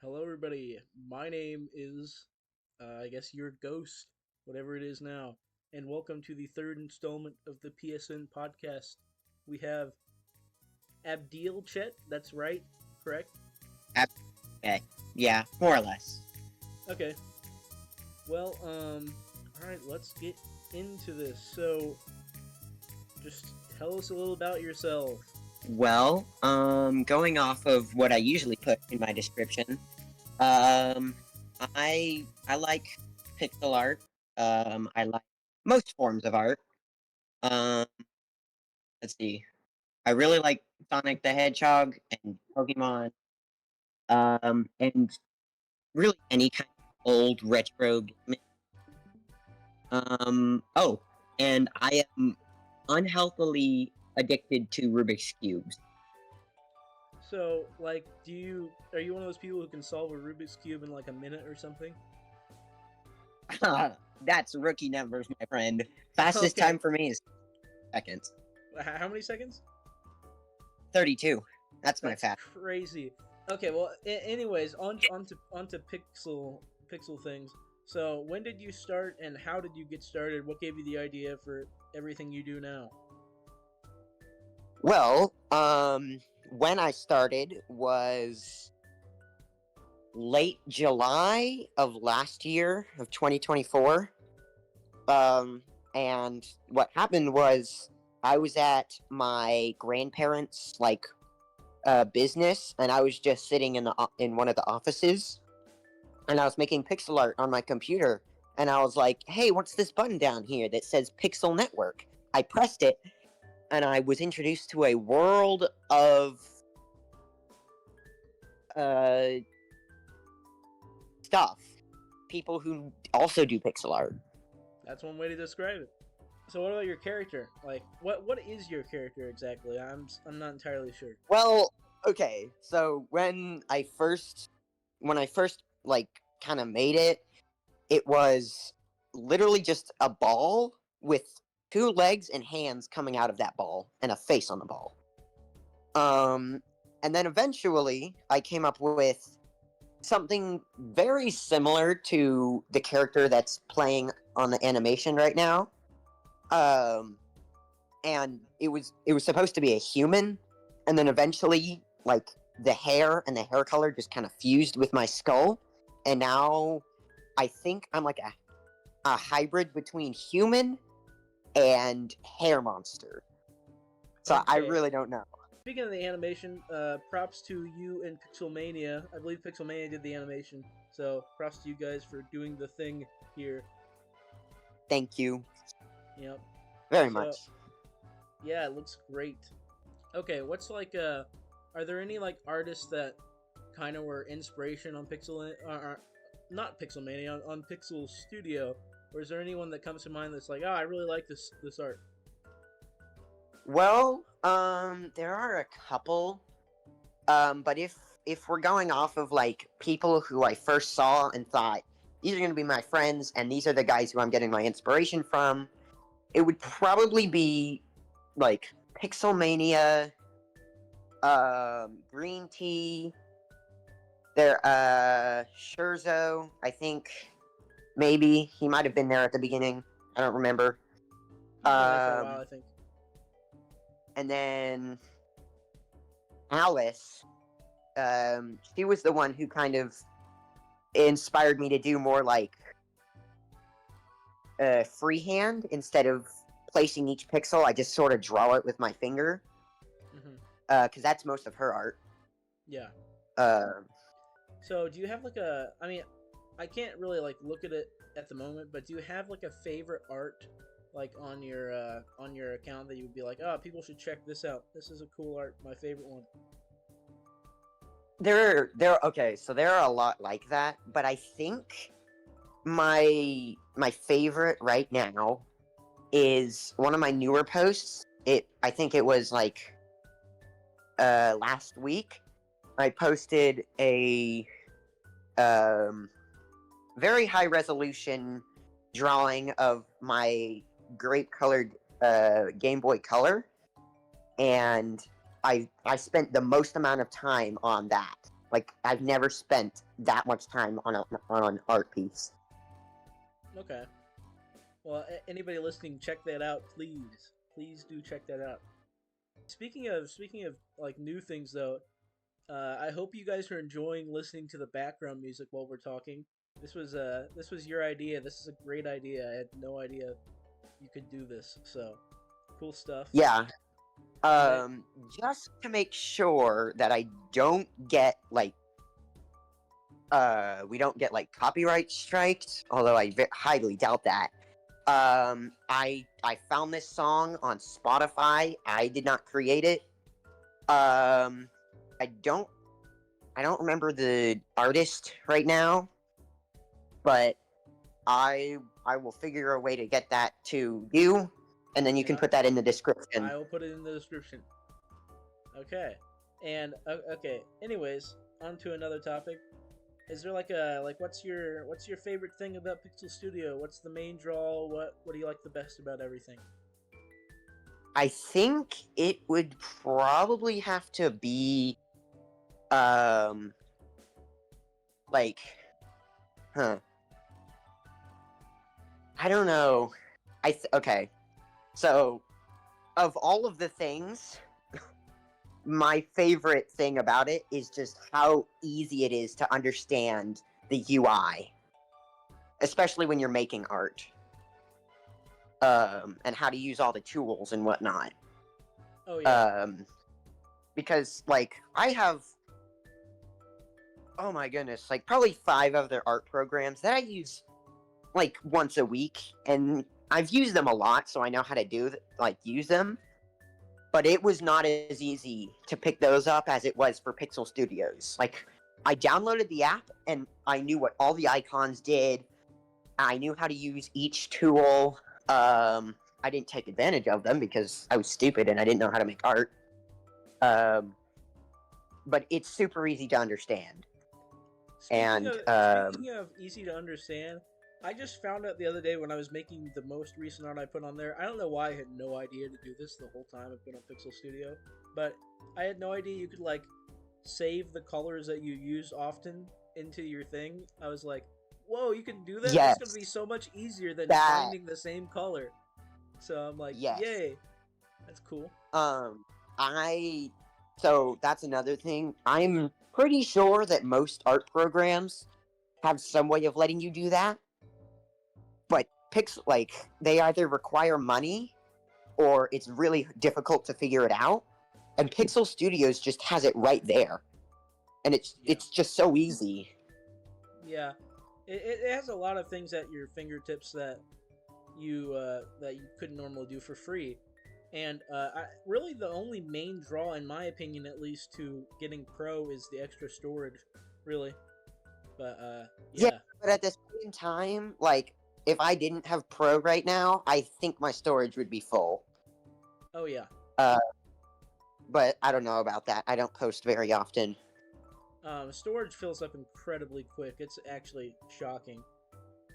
Hello, everybody. My name is, I guess, your ghost, whatever it is now, and welcome to the third installment of the PSN Podcast. We have Abdielchet. That's right, correct? Okay. Yeah, more or less. Okay. Well, all right. Let's get into this. So, just tell us a little about yourself. Going off of what I usually put in my description, um, I like pixel art. I like most forms of art. Um, let's see. I really like Sonic the Hedgehog and Pokemon. And really any kind of old retro gaming. Oh, and I am unhealthily addicted to Rubik's cubes. So, like, are you one of those people who can solve a Rubik's cube in like a minute or something? That's rookie numbers, my friend. Fastest Okay. time for me is seconds. How many seconds? 32. That's my That's fast. crazy. Okay, well, anyways, onto pixel things. So, when did you start, and how did you get started? What gave you the idea for everything you do now? Well, when I started was late July of last year of 2024. And what happened was I was at my grandparents' business, and I was just sitting in one of the offices, and I was making pixel art on my computer, and I was like, "Hey, what's this button down here that says Pixel Network?" I pressed it, and I was introduced to a world of uh, stuff. People who also do pixel art. That's one way to describe it. So, what about your character? Like, what is your character exactly? I'm not entirely sure. Well, okay, so when I first like kind of made it, it was literally just a ball with two legs and hands coming out of that ball and a face on the ball. Um, and then eventually I came up with something very similar to the character that's playing on the animation right now. Um, and it was supposed to be a human, and then eventually, like, the hair and the hair color just kind of fused with my skull, and now I think I'm like a hybrid between human and hair monster. So I Okay. really don't know. Speaking of the animation, props to you and Pixelmania. I believe Pixelmania did the animation, so props to you guys for doing the thing here. Thank you Yep. very So much. yeah, it looks great. Okay, what's like are there any like artists that kind of were inspiration on not Pixelmania on Pixel Studio, or is there anyone that comes to mind that's like, oh, I really like this art? Well, there are a couple. But if we're going off of like people who I first saw and thought these are going to be my friends and these are the guys who I'm getting my inspiration from, it would probably be like Pixelmania, Green Tea, there, Scherzo. I think maybe he might have been there at the beginning. I don't remember. He's been there for a while, Um, I think. and then Alice. She was the one who kind of inspired me to do more like freehand instead of placing each pixel. I just sort of draw it with my finger Hmm. because that's most of her art. Yeah. Uh, So do you have like I mean, I can't really like look at it at the moment, but do you have like a favorite art like on your account that you would be like, oh, people should check this out. This is a cool art, my favorite one. okay, so there are a lot like that, but I think my favorite right now is one of my newer posts. I think it was like last week. I posted a um very high resolution drawing of my grape colored Game Boy Color, and I spent the most amount of time on that. Like, I've never spent that much time on an art piece. Okay. Well, anybody listening, check that out, please. Please do check that out. Speaking of like new things though, I hope you guys are enjoying listening to the background music while we're talking. This was your idea. This is a great idea. I had no idea you could do this. So, cool stuff. Yeah. Yeah. Just to make sure that I don't get like we don't get like copyright striked, although I highly doubt that. I found this song on Spotify. I did not create it. Um, I don't remember the artist right now, but I will figure a way to get that to you, and then you can put that in the description. I will put it in the description. Okay. And okay. Anyways, on to another topic. Is there like what's your favorite thing about Pixel Studio? What's the main draw? What do you like the best about everything? I think it would probably have to be like I don't know. Okay. So, of all of the things, my favorite thing about it is just how easy it is to understand the UI, especially when you're making art, and how to use all the tools and whatnot. Oh yeah. Because like I have, oh my goodness, like probably 5 other art programs that I use like once a week, and I've used them a lot, so I know how to use them. But it was not as easy to pick those up as it was for Pixel Studios. Like, I downloaded the app, and I knew what all the icons did. I knew how to use each tool. I didn't take advantage of them because I was stupid and I didn't know how to make art. But it's super easy to understand. Speaking of easy to understand, I just found out the other day when I was making the most recent art I put on there. I don't know why I had no idea to do this the whole time I've been on Pixel Studio, but I had no idea you could like save the colors that you use often into your thing. I was like, whoa, you can do that? Yes. It's gonna be so much easier than That- finding the same color. So I'm like, Yes. yay. That's cool. So that's another thing. I'm pretty sure that most art programs have some way of letting you do that. But they either require money or it's really difficult to figure it out. And Pixel Studios just has it right there. And it's just so easy. Yeah. It has a lot of things at your fingertips that you couldn't normally do for free. And really the only main draw, in my opinion at least, to getting Pro is the extra storage, really. But yeah. But at the same time, like, if I didn't have Pro right now, I think my storage would be full. Oh yeah. But I don't know about that. I don't post very often. Storage fills up incredibly quick. It's actually shocking.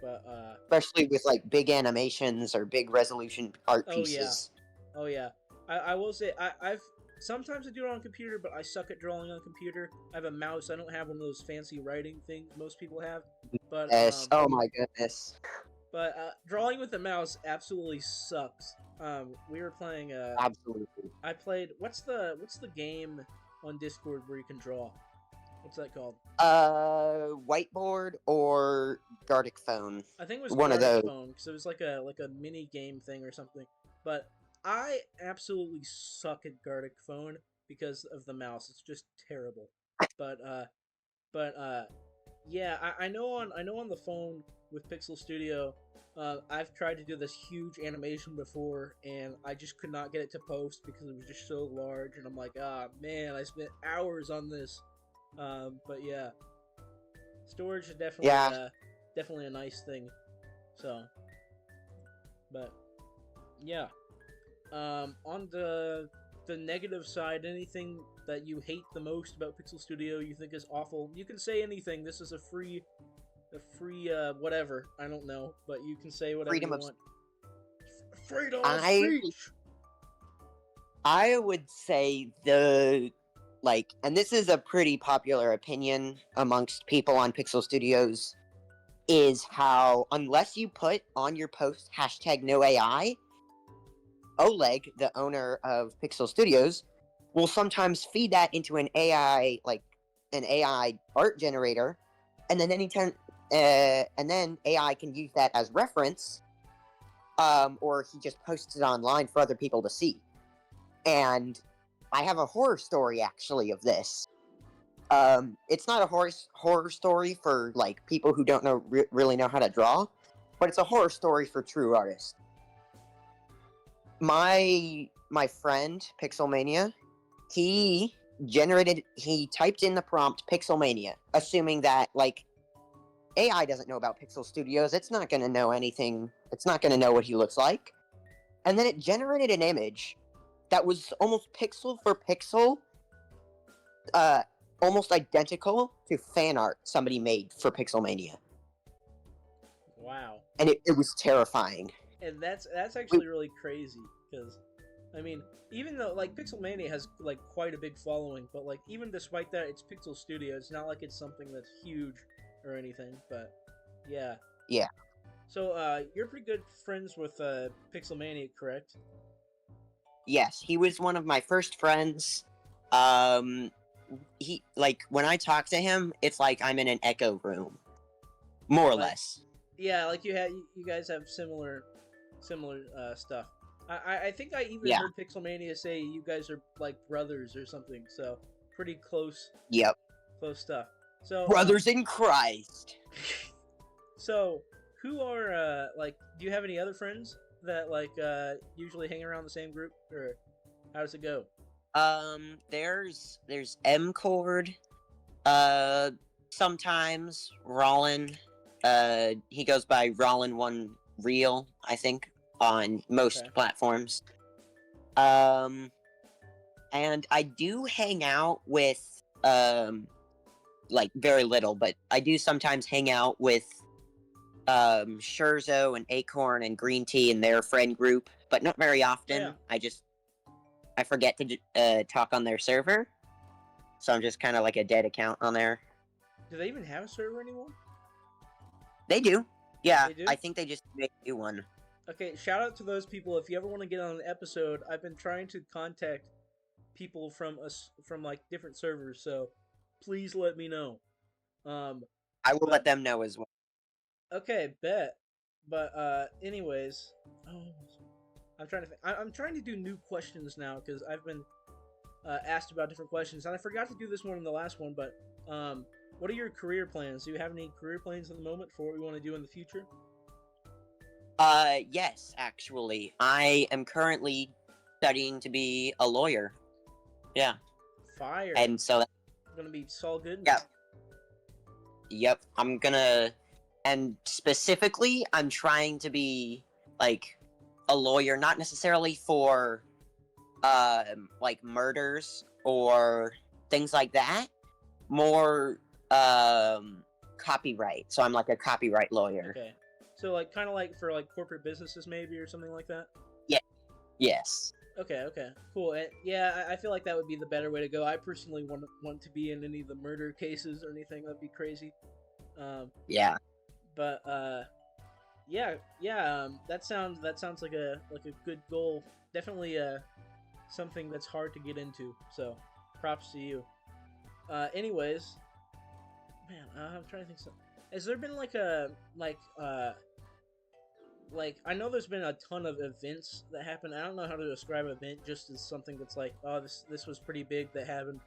But especially with like big animations or big resolution art pieces. Oh yeah. I will say I've sometimes I do it on computer, but I suck at drawing on computer. I have a mouse. I don't have one of those fancy writing things most people have. But yes. Oh my goodness. But drawing with a mouse absolutely sucks. We were playing. Absolutely. I played. What's the game on Discord where you can draw? What's that called? Whiteboard or Gartic Phone. I think it was one Gartic of those. Phone because it was like a mini game thing or something. But I absolutely suck at Gartic Phone because of the mouse. It's just terrible. But yeah, I know on the phone with Pixel Studio, I've tried to do this huge animation before, and I just could not get it to post because it was just so large. And I'm like, ah, man, I spent hours on this. But yeah, storage is definitely a nice thing. So, but yeah, on the negative side, anything that you hate the most about Pixel Studio, you think is awful, you can say anything. This is a free whatever. I don't know, but you can say whatever you want. Freedom of speech. I would say the like, and this is a pretty popular opinion amongst people on Pixel Studios, is how unless you put on your post hashtag no AI, Oleg, the owner of Pixel Studios, will sometimes feed that into an AI, like an AI art generator, and then and then AI can use that as reference, or he just posts it online for other people to see. And I have a horror story actually of this. It's not a horror story for like people who don't know really know how to draw, but it's a horror story for true artists. My friend Pixelmania, he typed in the prompt Pixelmania, assuming that like AI doesn't know about Pixel Studios. It's not going to know anything. It's not going to know what he looks like. And then it generated an image that was almost pixel for pixel, almost identical to fan art somebody made for Pixelmania. Wow. And it was terrifying. And that's actually really crazy, because, I mean, even though, like, Pixelmania has, like, quite a big following, but, like, even despite that, it's Pixel Studio. It's not like it's something that's huge or anything, but, yeah. Yeah. So, you're pretty good friends with, Pixelmania, correct? Yes, he was one of my first friends. He, like, when I talk to him, it's like I'm in an echo room. More or less. Yeah, like, you guys have similar stuff. I think I even heard Pixelmania say you guys are like brothers or something. So pretty close. Yep. Close stuff. So brothers in Christ. So who are like? Do you have any other friends that like usually hang around the same group, or how does it go? There's M-Cord. Sometimes Rollin. He goes by Rollin1 Real, I think, on most platforms. And I do hang out with, like, very little, but I do sometimes hang out with, Scherzo and Acorn and Green Tea and their friend group, but not very often. Yeah. I forget to, talk on their server, so I'm just kind of like a dead account on there. Do they even have a server anymore? They do. Yeah, they do? I think they just made a new one. Okay, shout out to those people. If you ever want to get on an episode, I've been trying to contact people from like different servers, so please let me know. I will let them know as well. Okay, bet. But anyways, I'm trying to do new questions now because I've been asked about different questions, and I forgot to do this one in the last one. But what are your career plans? Do you have any career plans at the moment for what we want to do in the future? Yes, actually. I am currently studying to be a lawyer. Yeah. Fire. And so I'm gonna be Saul Goodman. Yeah. Yep. And specifically, I'm trying to be, like, a lawyer, not necessarily for, like, murders or things like that. More, copyright. So I'm, like, a copyright lawyer. Okay. So, like, kind of like for, like, corporate businesses maybe or something like that? Yeah. Yes. Okay, cool. And, yeah, I feel like that would be the better way to go. I personally want to be in any of the murder cases or anything. That'd be crazy. Yeah. But, yeah, that sounds like a good goal. Definitely, something that's hard to get into. So, props to you. Anyways, man, I'm trying to think. Has there been like I know there's been a ton of events that happen. I don't know how to describe an event just as something that's like, oh, this was pretty big that happened.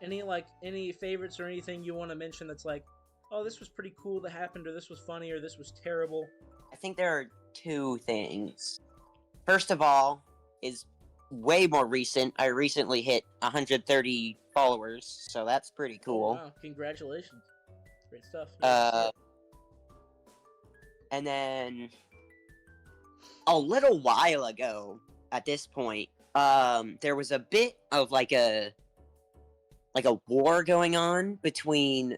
Any favorites or anything you want to mention that's like, oh, this was pretty cool that happened, or this was funny, or this was terrible? I think there are two things. First of all, is way more recent. I recently hit 130 followers, so that's pretty cool. Oh, wow, congratulations. Great stuff. And then a little while ago, at this point, there was a bit of like a war going on between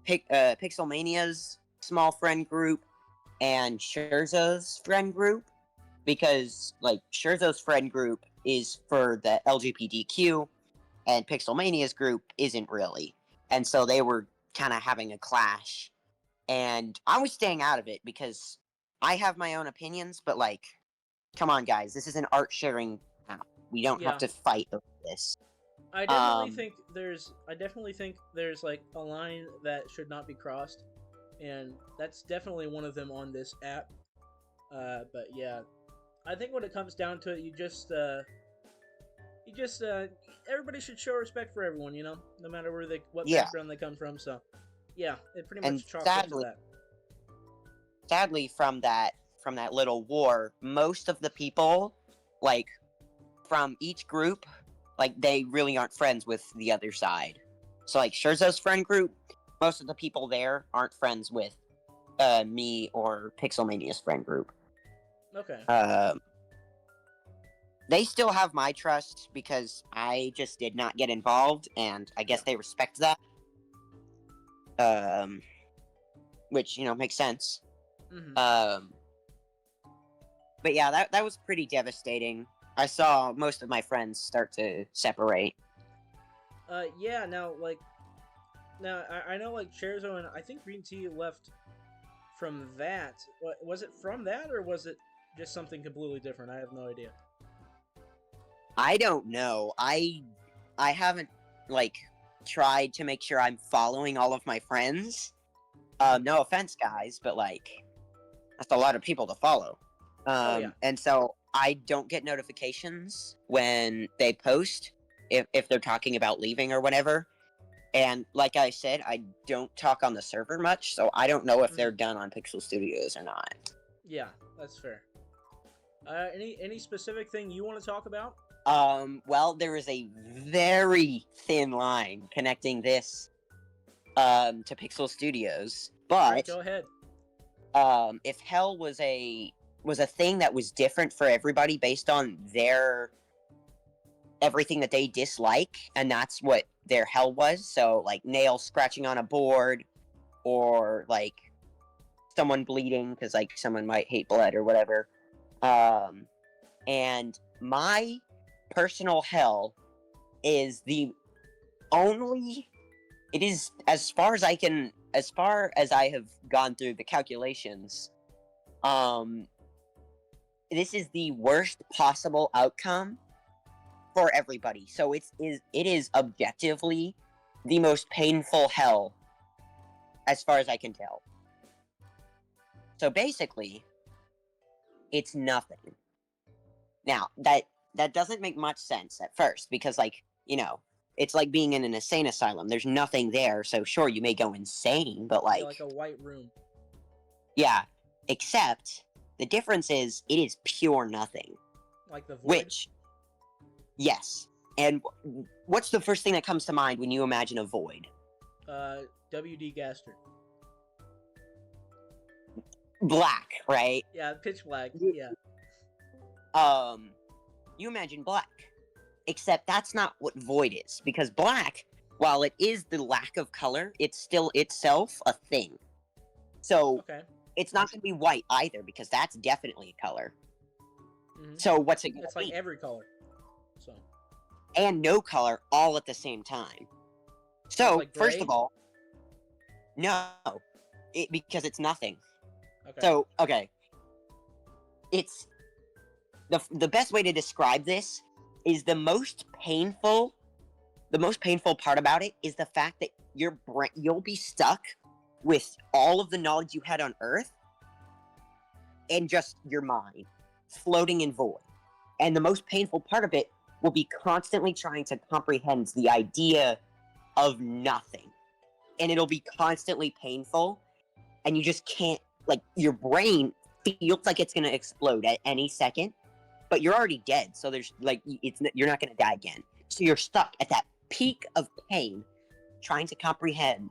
Pixelmania's small friend group and Scherzo's friend group, because like Scherzo's friend group is for the LGBTQ, and Pixelmania's group isn't really. And so they were kind of having a clash. And I was staying out of it because I have my own opinions, but like, come on, guys, this is an art sharing app. We don't have to fight over this. I definitely think there's like a line that should not be crossed, and that's definitely one of them on this app. But yeah, I think when it comes down to it, you just everybody should show respect for everyone, you know, no matter what background they come from. So yeah, it pretty much chalks up to that. Sadly, from that little war, most of the people, like, from each group, like, they really aren't friends with the other side. So, like, Scherzo's friend group, most of the people there aren't friends with me or Pixelmania's friend group. Okay. They still have my trust because I just did not get involved, and I guess they respect that. Which, you know, makes sense. Mm-hmm. But yeah, that was pretty devastating. I saw most of my friends start to separate. Yeah. Now, I know, like, Cherzo and I think Green Tea left from that. Was it from that, or was it just something completely different? I have no idea. I don't know. I haven't, like, tried to make sure I'm following all of my friends. No offense, guys, but, like, that's a lot of people to follow. And so I don't get notifications when they post if they're talking about leaving or whatever. And like I said, I don't talk on the server much, so I don't know if they're done on Pixel Studios or not. Yeah, that's fair. Any specific thing you want to talk about? Well, there is a very thin line connecting this to Pixel Studios, but right, go ahead. If hell was a thing that was different for everybody based on their everything that they dislike, and that's what their hell was. So, like, nails scratching on a board, or like someone bleeding because, like, someone might hate blood or whatever. And my personal hell is the only. It is, as far as I have gone through the calculations, this is the worst possible outcome for everybody. So it is objectively the most painful hell, as far as I can tell. So basically, it's nothing. Now, that doesn't make much sense at first, because, like, you know, it's like being in an insane asylum. There's nothing there, so sure, you may go insane, but, like... Yeah, like a white room. Yeah, except the difference is it is pure nothing. Like the void? Which... Yes. And what's the first thing that comes to mind when you imagine a void? W.D. Gaster. Black, right? Yeah, pitch black, yeah. You imagine black. Except that's not what void is, because black, while it is the lack of color, it's still itself a thing. So, It's not going to be white either, because that's definitely a color. Mm-hmm. So what's it going to be? It's like every color. So. And no color all at the same time. So, like first of all, no. Because it's nothing. Okay. So, okay. It's... The best way to describe this is the most painful part about it is the fact that you'll be stuck with all of the knowledge you had on Earth and just your mind floating in void. And the most painful part of it will be constantly trying to comprehend the idea of nothing. And it'll be constantly painful, and you just can't, like, your brain feels like it's going to explode at any second. But you're already dead, so there's, like, you're not going to die again. So you're stuck at that peak of pain, trying to comprehend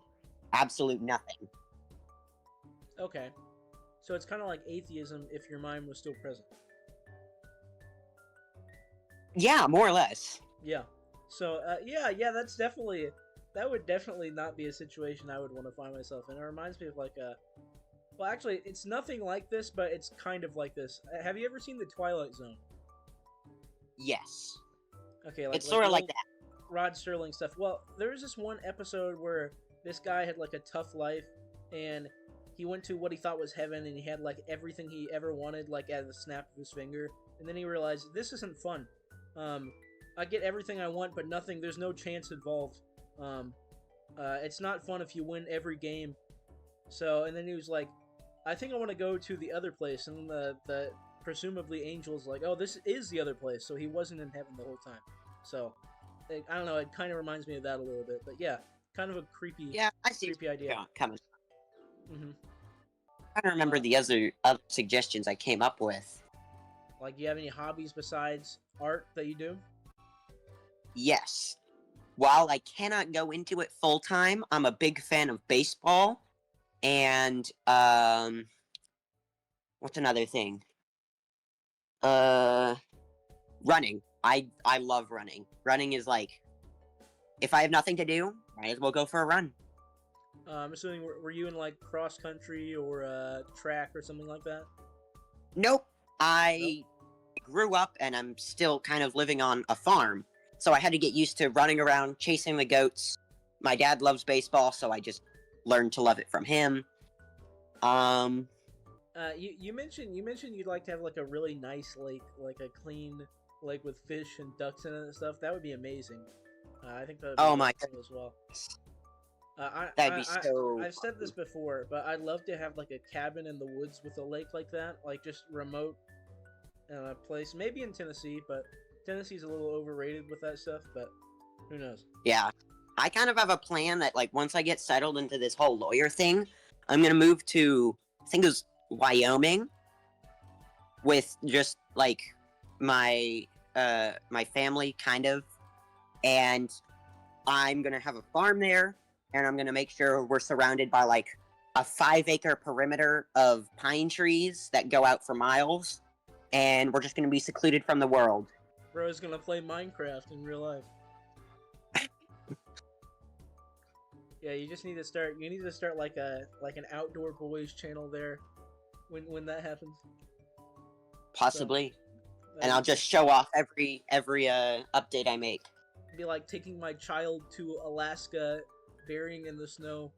absolute nothing. Okay. So it's kind of like atheism if your mind was still present. Yeah, more or less. Yeah. So, that would definitely not be a situation I would want to find myself in. It reminds me of, like, well, actually, it's nothing like this, but it's kind of like this. Have you ever seen The Twilight Zone? Yes. Okay, It's like sort the of like old that. Rod Sterling stuff. Well, there was this one episode where this guy had like a tough life, and he went to what he thought was heaven, and he had like everything he ever wanted, like at the snap of his finger. And then he realized this isn't fun. Um, I get everything I want, but nothing. There's no chance involved. Um, it's not fun if you win every game. So, and then he was like, I think I want to go to the other place. And the presumably angel's like, oh, this is the other place. So he wasn't in heaven the whole time. So, I don't know. It kind of reminds me of that a little bit. But yeah, kind of a creepy, Yeah, I see. creepy idea. Coming. Mm-hmm. I don't remember the other suggestions I came up with. Like, do you have any hobbies besides art that you do? Yes. While I cannot go into it full time, I'm a big fan of baseball. And what's another thing? Running. I love running. Running is like, if I have nothing to do, might as well go for a run. I'm assuming were you in like cross country or track or something like that? Nope. I grew up and I'm still kind of living on a farm. So I had to get used to running around, chasing the goats. My dad loves baseball, so I just learned to love it from him. You mentioned you'd like to have like a really nice lake, like a clean lake with fish and ducks in it and stuff. That would be amazing. I think that would be Oh really my cool as well. That'd be so I've said this before, but I'd love to have like a cabin in the woods with a lake like that, like just remote place. Maybe in Tennessee, but Tennessee's a little overrated with that stuff. But who knows? Yeah. I kind of have a plan that, like, once I get settled into this whole lawyer thing, I'm gonna move to, I think it was Wyoming, with just like my my family, kind of, and I'm gonna have a farm there, and I'm gonna make sure we're surrounded by like a 5-acre perimeter of pine trees that go out for miles, and we're just gonna be secluded from the world. Bro's gonna play Minecraft in real life. Yeah, you just need to start. You need to start like an outdoor boys channel there, when that happens. Possibly. So, And I'll just show off every update I make. be like taking my child to Alaska, burying in the snow.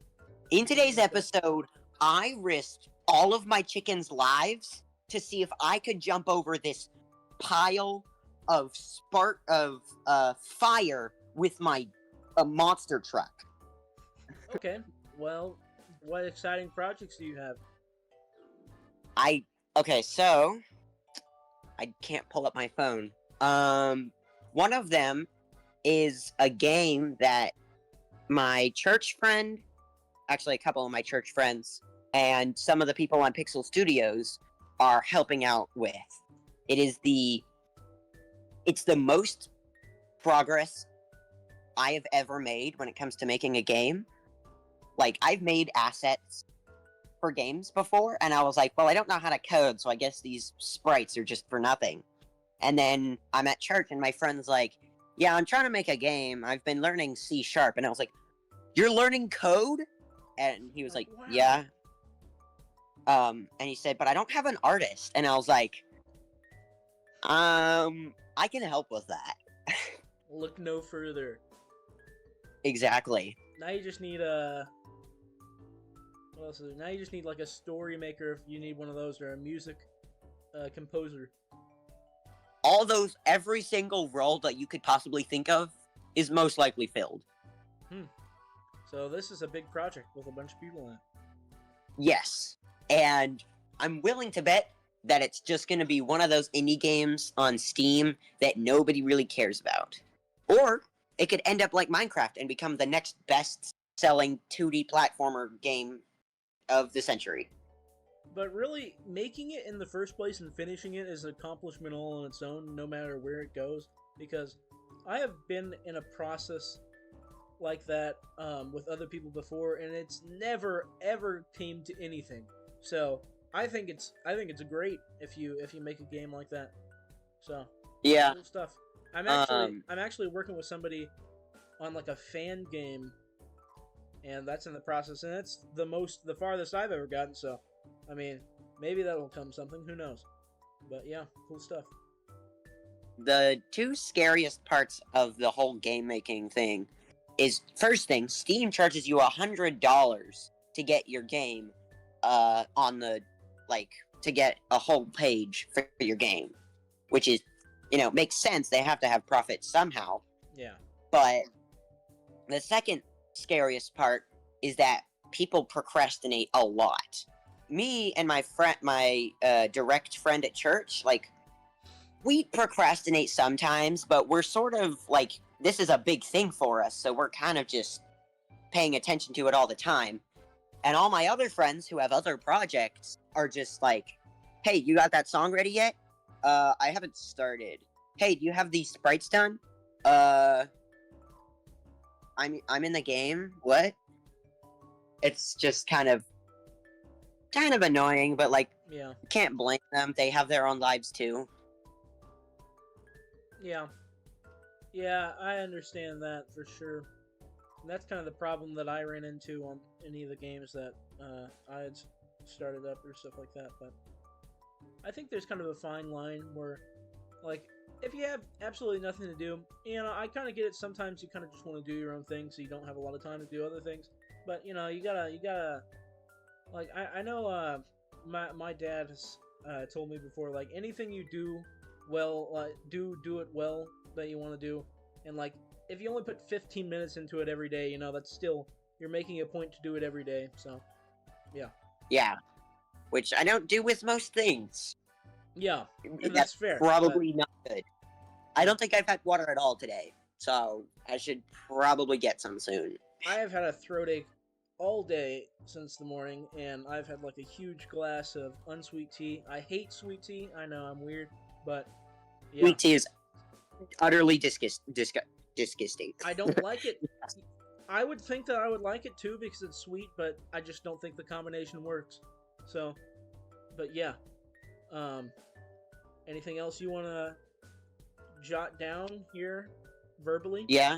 In today's episode, I risked all of my chickens' lives to see if I could jump over this pile of fire with my monster truck. Okay, well, what exciting projects do you have? Okay, so I can't pull up my phone. One of them is a game that my church friend, actually a couple of my church friends, and some of the people on Pixel Studios are helping out with. It's the most progress I have ever made when it comes to making a game. Like, I've made assets for games before, and I was like, well, I don't know how to code, so I guess these sprites are just for nothing. And then I'm at church, and my friend's like, yeah, I'm trying to make a game. I've been learning C#. And I was like, you're learning code? And he was like, wow. Yeah. And he said, but I don't have an artist. And I was like, I can help with that. Look no further. Exactly. Now you just need what else is there? Now you just need like a story maker if you need one of those, or a music composer. Every single role that you could possibly think of is most likely filled. So this is a big project with a bunch of people in it. Yes. And I'm willing to bet that it's just going to be one of those indie games on Steam that nobody really cares about. Or it could end up like Minecraft and become the next best-selling 2D platformer game of the century. But really, making it in the first place and finishing it is an accomplishment all on its own, no matter where it goes. Because I have been in a process like that with other people before, and it's never ever came to anything. So I think it's great if you make a game like that. So yeah, cool stuff. I'm actually working with somebody on like a fan game, and that's in the process, and it's the farthest I've ever gotten. So I mean, maybe that'll come something. Who knows? But yeah, cool stuff. the two scariest parts of the whole game making thing is, first thing, Steam charges you $100 to get your game on the, like, to get a whole page for your game, which is, makes sense. They have to have profit somehow. Yeah. But the second scariest part is that people procrastinate a lot. Me and my friend, my direct friend at church, like, we procrastinate sometimes, but we're sort of like, this is a big thing for us, so we're kind of just paying attention to it all the time. And all my other friends who have other projects are just like, hey, you got that song ready yet? I haven't started. Hey, do you have these sprites done? I'm in the game. What? It's just kind of annoying, but like, Yeah. can't blame them. They have their own lives too. Yeah. Yeah, I understand that for sure. And that's kind of the problem that I ran into on any of the games that I had started up or stuff like that. But I think there's kind of a fine line where, like, if you have absolutely nothing to do, I kind of get it. Sometimes you kind of just want to do your own thing, so you don't have a lot of time to do other things. But you gotta, like, I know my dad has told me before, like, anything you do well, do it well that you want to do, and like, if you only put 15 minutes into it every day, that's still, you're making a point to do it every day. So, yeah. Yeah, which I don't do with most things. Yeah, and that's fair. Probably not good. I don't think I've had water at all today, so I should probably get some soon. I have had a throat ache all day since the morning, and I've had like a huge glass of unsweet tea. I hate sweet tea. I know I'm weird, but yeah. Sweet tea is utterly disgusting. I don't like it. I would think that I would like it too because it's sweet, but I just don't think the combination works. So, but yeah. Anything else you want to jot down here verbally? Yeah.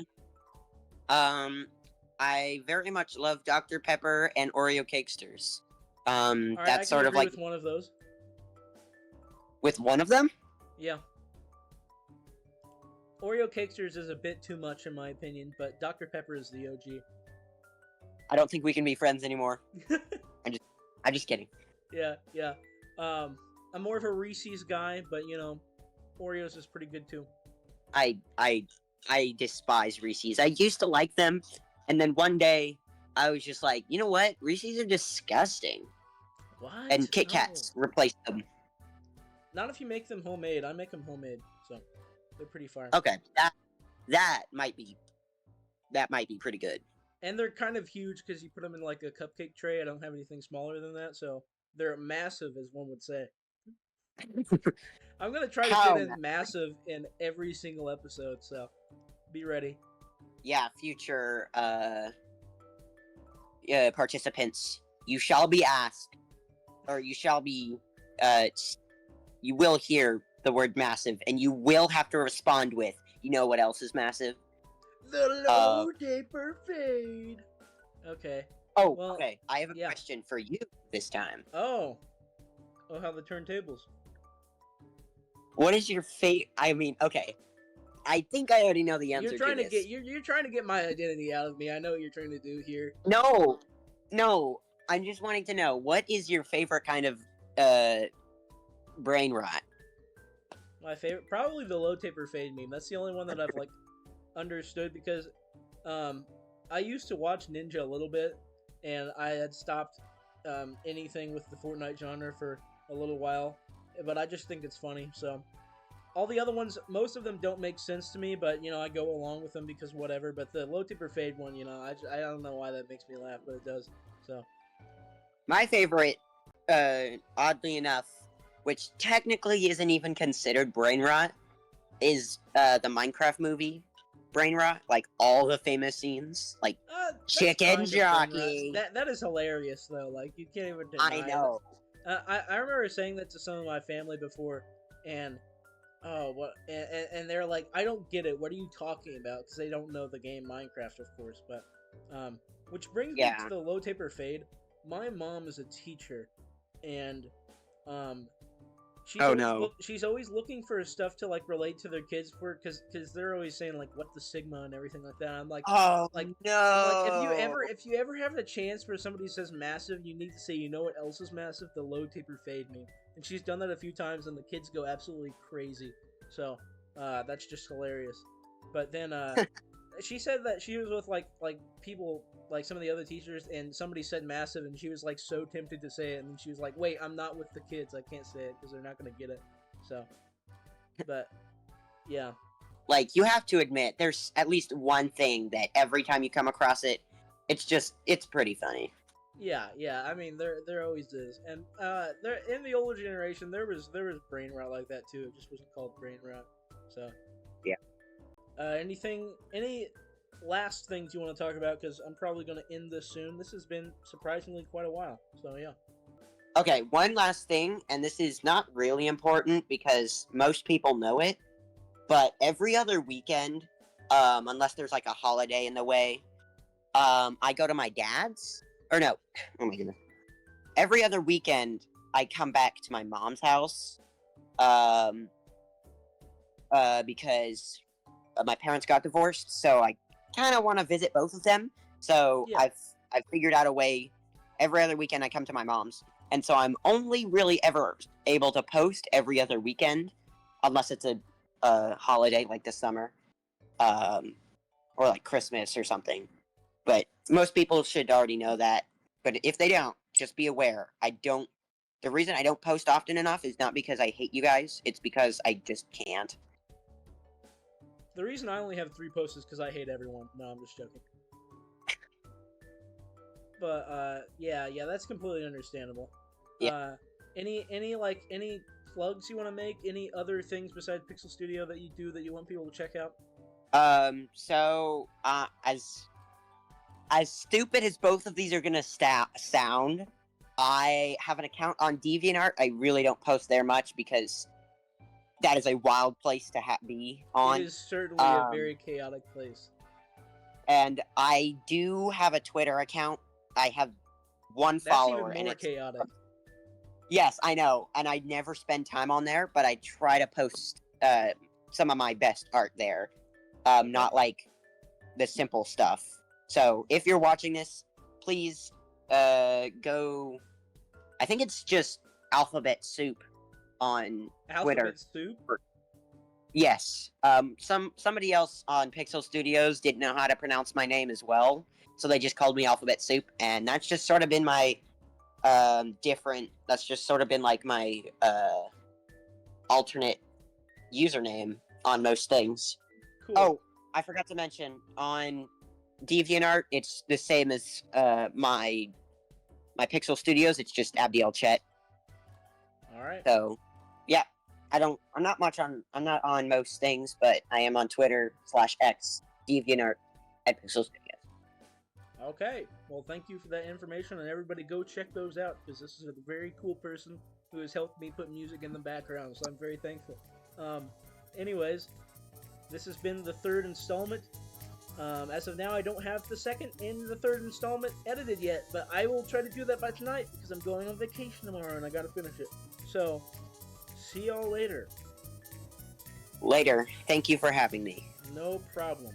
I very much love Dr. Pepper and Oreo Cakesters. Right, that's sort of like with one of those. With one of them? Yeah. Oreo Cakesters is a bit too much in my opinion, but Dr. Pepper is the OG. I don't think we can be friends anymore. I'm just kidding. Yeah. I'm more of a Reese's guy, but Oreos is pretty good too. I despise Reese's. I used to like them, and then one day I was just like, you know what? Reese's are disgusting. What? And Kit Kats replaced them. Not if you make them homemade. I make them homemade, so they're pretty fire. Okay, that might be pretty good. And they're kind of huge because you put them in like a cupcake tray. I don't have anything smaller than that, so they're massive, as one would say. I'm gonna try to fit in massive in every single episode, so be ready. Yeah, future participants, you shall be asked, or you shall be you will hear the word massive, and you will have to respond with, you know what else is massive? The low taper fade. Okay. Oh, well, okay. I have a yeah. question for you this time. Oh, how the turntables. What is your fate? I mean, okay. I think I already know the answer you're trying to this. You're trying to get my identity out of me. I know what you're trying to do here. No. I'm just wanting to know, what is your favorite kind of brain rot? My favorite, probably the low taper fade meme. That's the only one that I've like understood because I used to watch Ninja a little bit, and I had stopped anything with the Fortnite genre for a little while, but I just think it's funny. So all the other ones, most of them don't make sense to me, but I go along with them because whatever. But the low taper fade one, I don't know why that makes me laugh, but it does. So my favorite, oddly enough, which technically isn't even considered brain rot, is the Minecraft movie brain rot. Like all the famous scenes, like chicken jockey. That is hilarious though. Like you can't even deny. I know. I remember saying that to some of my family before, and and they're like, I don't get it. What are you talking about? Because they don't know the game Minecraft, of course. But which brings me to the low taper fade. My mom is a teacher, and Oh no. She's always looking for stuff to like relate to their kids for because they're always saying like what the sigma and everything like that. Oh like I'm like no. if you ever have the chance for somebody who says massive, you need to say you know what else is massive, the low taper fade meme. And she's done that a few times and the kids go absolutely crazy. So that's just hilarious. But then she said that she was with like people like some of the other teachers and somebody said massive and she was like so tempted to say it and she was like wait, I'm not with the kids, I can't say it because they're not gonna get it. So but yeah, Like, you have to admit there's at least one thing that every time you come across it, it's pretty funny. yeah, I mean there always is. And there in the older generation there was brain rot like that too, it just wasn't called brain rot. So yeah. Any last things you want to talk about? Because I'm probably going to end this soon. This has been surprisingly quite a while. So, yeah. Okay, one last thing, and this is not really important because most people know it, but every other weekend, unless there's like a holiday in the way, I go to my dad's. Or no, oh my goodness. Every other weekend, I come back to my mom's house, because my parents got divorced, so I kind of want to visit both of them. So Yeah. I've figured out a way. Every other weekend I come to my mom's, and so I'm only really ever able to post every other weekend, unless it's a holiday like this summer, or like Christmas or something. But most people should already know that. But if they don't, just be aware. The reason I don't post often enough is not because I hate you guys. It's because I just can't. The reason I only have 3 posts is because I hate everyone. No, I'm just joking. But yeah, that's completely understandable. Yeah. Any plugs you want to make? Any other things besides Pixel Studio that you do that you want people to check out? So as stupid as both of these are gonna sound, I have an account on DeviantArt. I really don't post there much because that is a wild place to be on. It is certainly a very chaotic place. And I do have a Twitter account. I have one follower. That's even more chaotic. Yes, I know, and I never spend time on there, but I try to post some of my best art there, not like the simple stuff. So if you're watching this, please go. I think it's just Alphabet Soup on Twitter. Alphabet Soup? Yes. Somebody else on Pixel Studios didn't know how to pronounce my name as well, so they just called me Alphabet Soup, and that's just sort of been my That's just sort of been like my alternate username on most things. Cool. Oh, I forgot to mention on DeviantArt, it's the same as my Pixel Studios. It's just Abdielchet. All right. So, yeah, I'm not on most things, but I am on Twitter /X, DeviantArt, at Pixel Studios. Okay. Well, thank you for that information, and everybody go check those out because this is a very cool person who has helped me put music in the background, so I'm very thankful. Anyways, this has been the 3rd installment. As of now, I don't have the 2nd and the 3rd installment edited yet, but I will try to do that by tonight because I'm going on vacation tomorrow and I gotta finish it. So, see y'all later. Later. Thank you for having me. No problem.